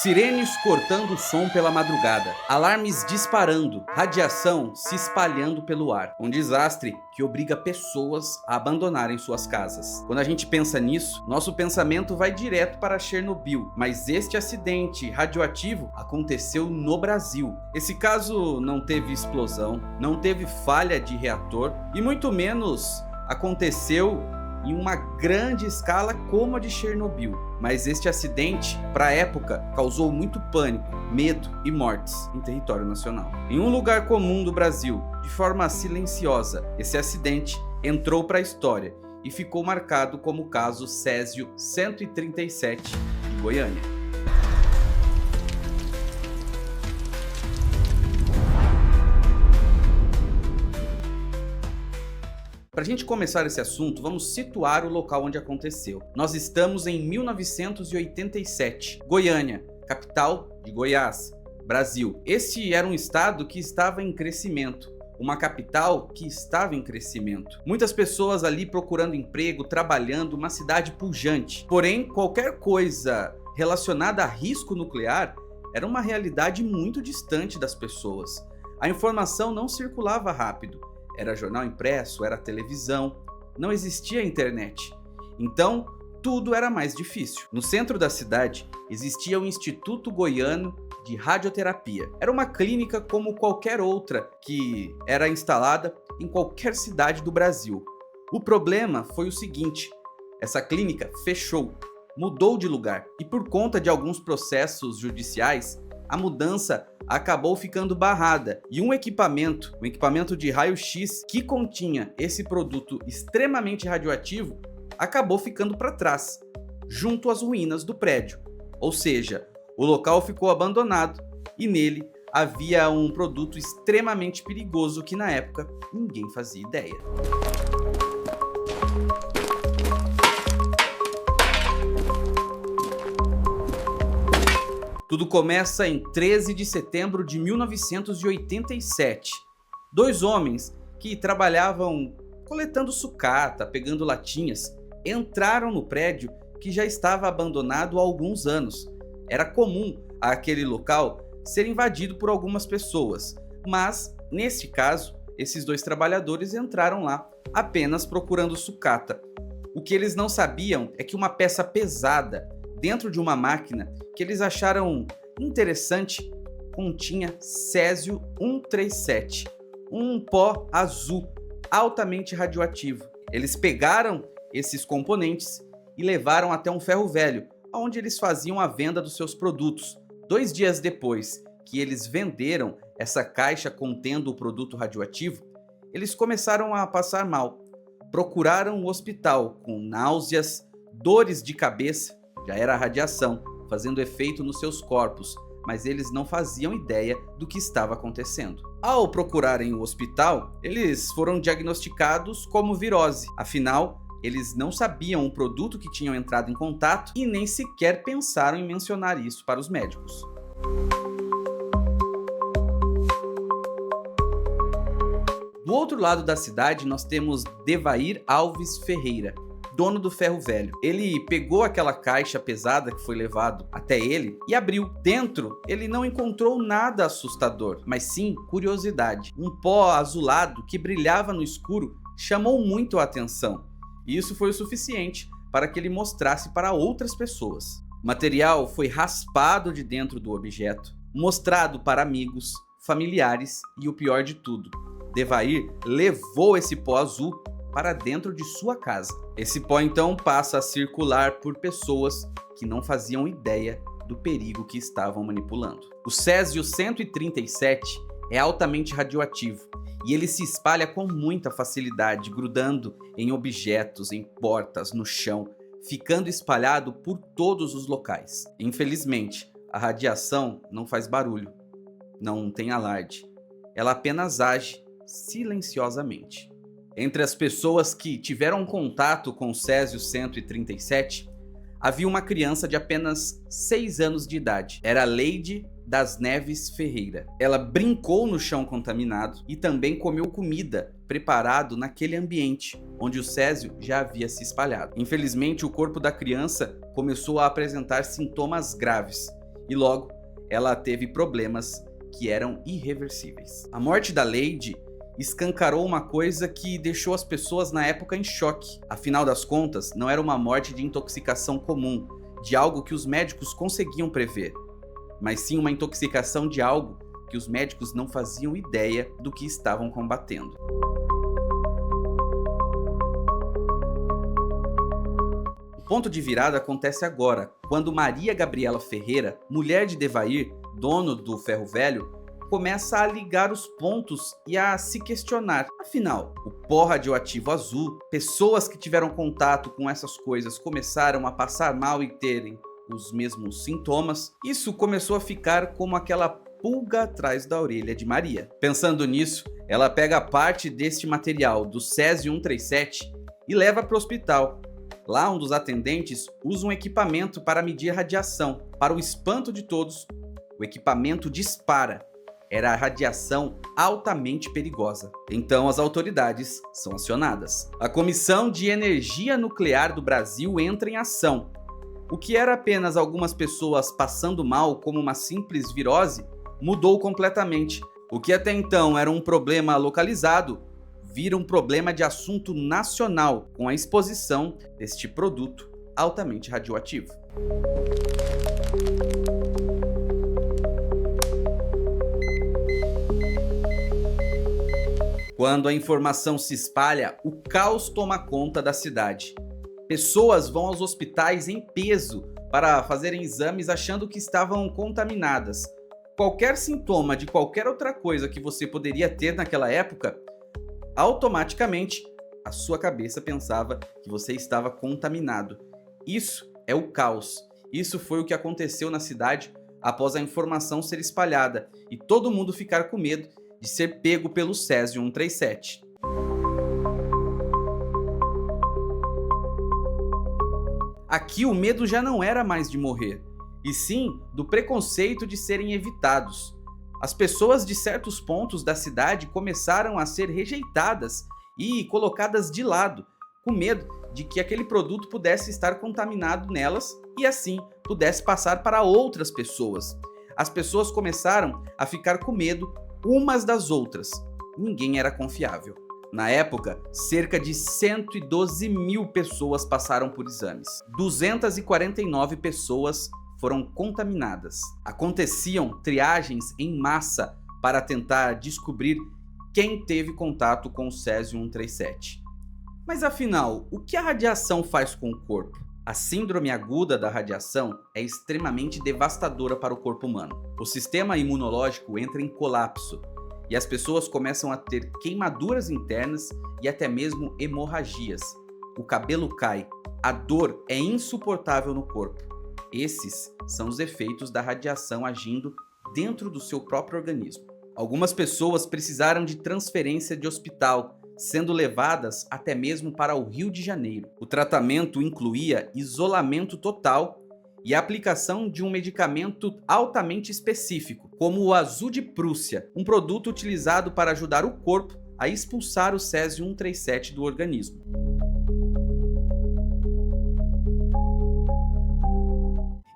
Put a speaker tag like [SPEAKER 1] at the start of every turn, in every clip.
[SPEAKER 1] Sirenes cortando o som pela madrugada, alarmes disparando, radiação se espalhando pelo ar. Um desastre que obriga pessoas a abandonarem suas casas. Quando a gente pensa nisso, nosso pensamento vai direto para Chernobyl, mas este acidente radioativo aconteceu no Brasil. Esse caso não teve explosão, não teve falha de reator e muito menos aconteceu em uma grande escala como a de Chernobyl. Mas este acidente, para a época, causou muito pânico, medo e mortes em território nacional. Em um lugar comum do Brasil, de forma silenciosa, esse acidente entrou para a história e ficou marcado como o caso Césio 137 de Goiânia. Para a gente começar esse assunto, vamos situar o local onde aconteceu. Nós estamos em 1987, Goiânia, capital de Goiás, Brasil. Este era um estado que estava em crescimento, uma capital que estava em crescimento. Muitas pessoas ali procurando emprego, trabalhando, uma cidade pujante. Porém, qualquer coisa relacionada a risco nuclear era uma realidade muito distante das pessoas. A informação não circulava rápido. Era jornal impresso, era televisão, não existia internet. Então, tudo era mais difícil. No centro da cidade, existia o Instituto Goiano de Radioterapia. Era uma clínica como qualquer outra que era instalada em qualquer cidade do Brasil. O problema foi o seguinte: essa clínica fechou, mudou de lugar e por conta de alguns processos judiciais, a mudança acabou ficando barrada e um equipamento de raio-x que continha esse produto extremamente radioativo acabou ficando para trás, junto às ruínas do prédio. Ou seja, o local ficou abandonado e nele havia um produto extremamente perigoso que na época ninguém fazia ideia. Tudo começa em 13 de setembro de 1987. Dois homens que trabalhavam coletando sucata, pegando latinhas, entraram no prédio que já estava abandonado há alguns anos. Era comum aquele local ser invadido por algumas pessoas, mas nesse caso, esses dois trabalhadores entraram lá apenas procurando sucata. O que eles não sabiam é que uma peça pesada dentro de uma máquina que eles acharam interessante continha Césio 137, um pó azul altamente radioativo. Eles pegaram esses componentes e levaram até um ferro velho, onde eles faziam a venda dos seus produtos. 2 dias depois que eles venderam essa caixa contendo o produto radioativo, eles começaram a passar mal. Procuraram o hospital com náuseas, dores de cabeça. Já era a radiação fazendo efeito nos seus corpos, mas eles não faziam ideia do que estava acontecendo. Ao procurarem o hospital, eles foram diagnosticados como virose. Afinal, eles não sabiam o produto que tinham entrado em contato e nem sequer pensaram em mencionar isso para os médicos. Do outro lado da cidade, nós temos Devair Alves Ferreira, dono do ferro velho. Ele pegou aquela caixa pesada que foi levado até ele e abriu. Dentro, ele não encontrou nada assustador, mas sim curiosidade. Um pó azulado que brilhava no escuro chamou muito a atenção. E isso foi o suficiente para que ele mostrasse para outras pessoas. O material foi raspado de dentro do objeto, mostrado para amigos, familiares e o pior de tudo, Devair levou esse pó azul para dentro de sua casa. Esse pó então passa a circular por pessoas que não faziam ideia do perigo que estavam manipulando. O Césio 137 é altamente radioativo e ele se espalha com muita facilidade, grudando em objetos, em portas, no chão, ficando espalhado por todos os locais. Infelizmente, a radiação não faz barulho, não tem alarde. Ela apenas age silenciosamente. Entre as pessoas que tiveram contato com o Césio 137, havia uma criança de apenas 6 anos de idade. Era Leide das Neves Ferreira. Ela brincou no chão contaminado e também comeu comida preparado naquele ambiente onde o Césio já havia se espalhado. Infelizmente, o corpo da criança começou a apresentar sintomas graves e logo ela teve problemas que eram irreversíveis. A morte da Lady escancarou uma coisa que deixou as pessoas na época em choque. Afinal das contas, não era uma morte de intoxicação comum, de algo que os médicos conseguiam prever, mas sim uma intoxicação de algo que os médicos não faziam ideia do que estavam combatendo. O ponto de virada acontece agora, quando Maria Gabriela Ferreira, mulher de Devair, dono do Ferro Velho, começa a ligar os pontos e a se questionar. Afinal, o pó radioativo azul, pessoas que tiveram contato com essas coisas começaram a passar mal e terem os mesmos sintomas. Isso começou a ficar como aquela pulga atrás da orelha de Maria. Pensando nisso, ela pega parte deste material do Césio-137 e leva para o hospital. Lá, um dos atendentes usa um equipamento para medir radiação. Para o espanto de todos, o equipamento dispara. Era radiação altamente perigosa. Então as autoridades são acionadas. A Comissão de Energia Nuclear do Brasil entra em ação. O que era apenas algumas pessoas passando mal como uma simples virose, mudou completamente. O que até então era um problema localizado, vira um problema de assunto nacional, com a exposição deste produto altamente radioativo. Quando a informação se espalha, o caos toma conta da cidade. Pessoas vão aos hospitais em peso para fazerem exames achando que estavam contaminadas. Qualquer sintoma de qualquer outra coisa que você poderia ter naquela época, automaticamente a sua cabeça pensava que você estava contaminado. Isso é o caos. Isso foi o que aconteceu na cidade após a informação ser espalhada e todo mundo ficar com medo de ser pego pelo Césio-137. Aqui o medo já não era mais de morrer, e sim do preconceito de serem evitados. As pessoas de certos pontos da cidade começaram a ser rejeitadas e colocadas de lado, com medo de que aquele produto pudesse estar contaminado nelas e assim pudesse passar para outras pessoas. As pessoas começaram a ficar com medo umas das outras. Ninguém era confiável. Na época, cerca de 112 mil pessoas passaram por exames. 249 pessoas foram contaminadas. Aconteciam triagens em massa para tentar descobrir quem teve contato com o Césio-137. Mas afinal, o que a radiação faz com o corpo? A síndrome aguda da radiação é extremamente devastadora para o corpo humano. O sistema imunológico entra em colapso e as pessoas começam a ter queimaduras internas e até mesmo hemorragias. O cabelo cai, a dor é insuportável no corpo. Esses são os efeitos da radiação agindo dentro do seu próprio organismo. Algumas pessoas precisaram de transferência de hospital, sendo levadas até mesmo para o Rio de Janeiro. O tratamento incluía isolamento total e a aplicação de um medicamento altamente específico, como o azul de Prússia, um produto utilizado para ajudar o corpo a expulsar o Césio-137 do organismo.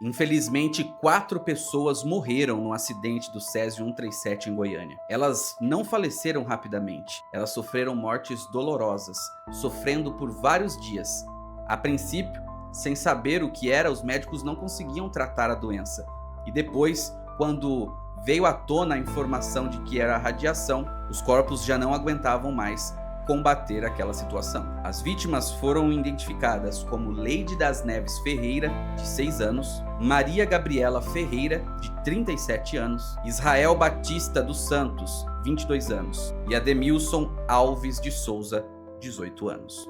[SPEAKER 1] Infelizmente, 4 pessoas morreram no acidente do Césio-137 em Goiânia. Elas não faleceram rapidamente, elas sofreram mortes dolorosas, sofrendo por vários dias. A princípio, sem saber o que era, os médicos não conseguiam tratar a doença. E depois, quando veio à tona a informação de que era radiação, os corpos já não aguentavam mais combater aquela situação. As vítimas foram identificadas como Leide das Neves Ferreira, de 6 anos, Maria Gabriela Ferreira, de 37 anos, Israel Batista dos Santos, 22 anos, e Ademilson Alves de Souza, 18 anos.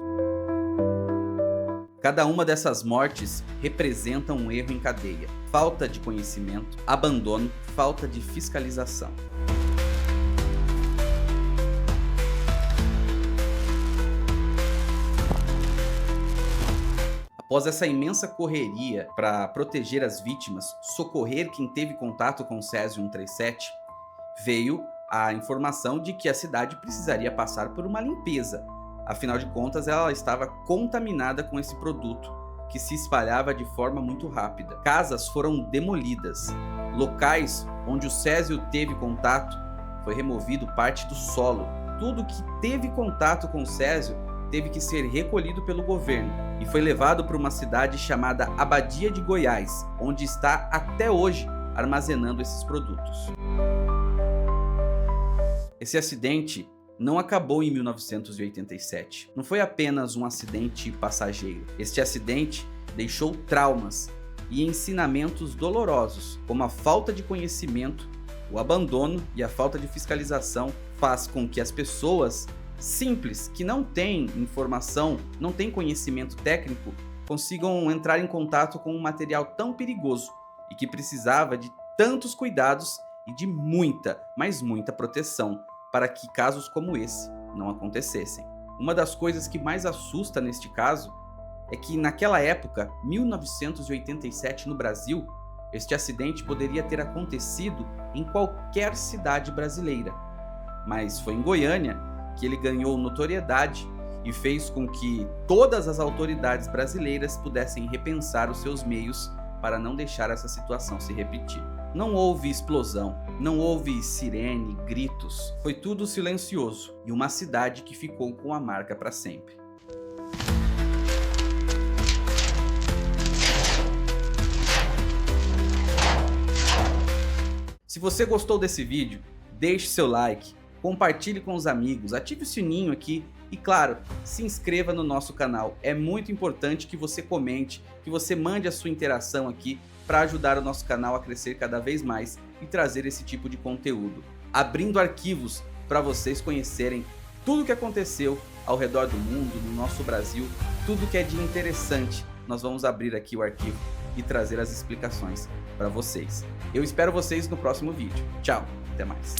[SPEAKER 1] Cada uma dessas mortes representa um erro em cadeia, falta de conhecimento, abandono, falta de fiscalização. Após essa imensa correria para proteger as vítimas, socorrer quem teve contato com o Césio-137, veio a informação de que a cidade precisaria passar por uma limpeza. Afinal de contas, ela estava contaminada com esse produto que se espalhava de forma muito rápida. Casas foram demolidas. Locais onde o Césio teve contato, foi removido parte do solo. Tudo que teve contato com o Césio teve que ser recolhido pelo governo e foi levado para uma cidade chamada Abadia de Goiás, onde está até hoje armazenando esses produtos. Esse acidente não acabou em 1987. Não foi apenas um acidente passageiro. Este acidente deixou traumas e ensinamentos dolorosos, como a falta de conhecimento, o abandono e a falta de fiscalização faz com que as pessoas simples, que não têm informação, não têm conhecimento técnico, consigam entrar em contato com um material tão perigoso e que precisava de tantos cuidados e de muita, mas muita proteção para que casos como esse não acontecessem. Uma das coisas que mais assusta neste caso é que naquela época, 1987 no Brasil, este acidente poderia ter acontecido em qualquer cidade brasileira, mas foi em Goiânia que ele ganhou notoriedade e fez com que todas as autoridades brasileiras pudessem repensar os seus meios para não deixar essa situação se repetir. Não houve explosão, não houve sirene, gritos, foi tudo silencioso e uma cidade que ficou com a marca para sempre. Se você gostou desse vídeo, deixe seu like, compartilhe com os amigos, ative o sininho aqui e, claro, se inscreva no nosso canal. É muito importante que você comente, que você mande a sua interação aqui para ajudar o nosso canal a crescer cada vez mais e trazer esse tipo de conteúdo, abrindo arquivos para vocês conhecerem tudo o que aconteceu ao redor do mundo, no nosso Brasil, tudo que é de interessante. Nós vamos abrir aqui o arquivo e trazer as explicações para vocês. Eu espero vocês no próximo vídeo. Tchau, até mais.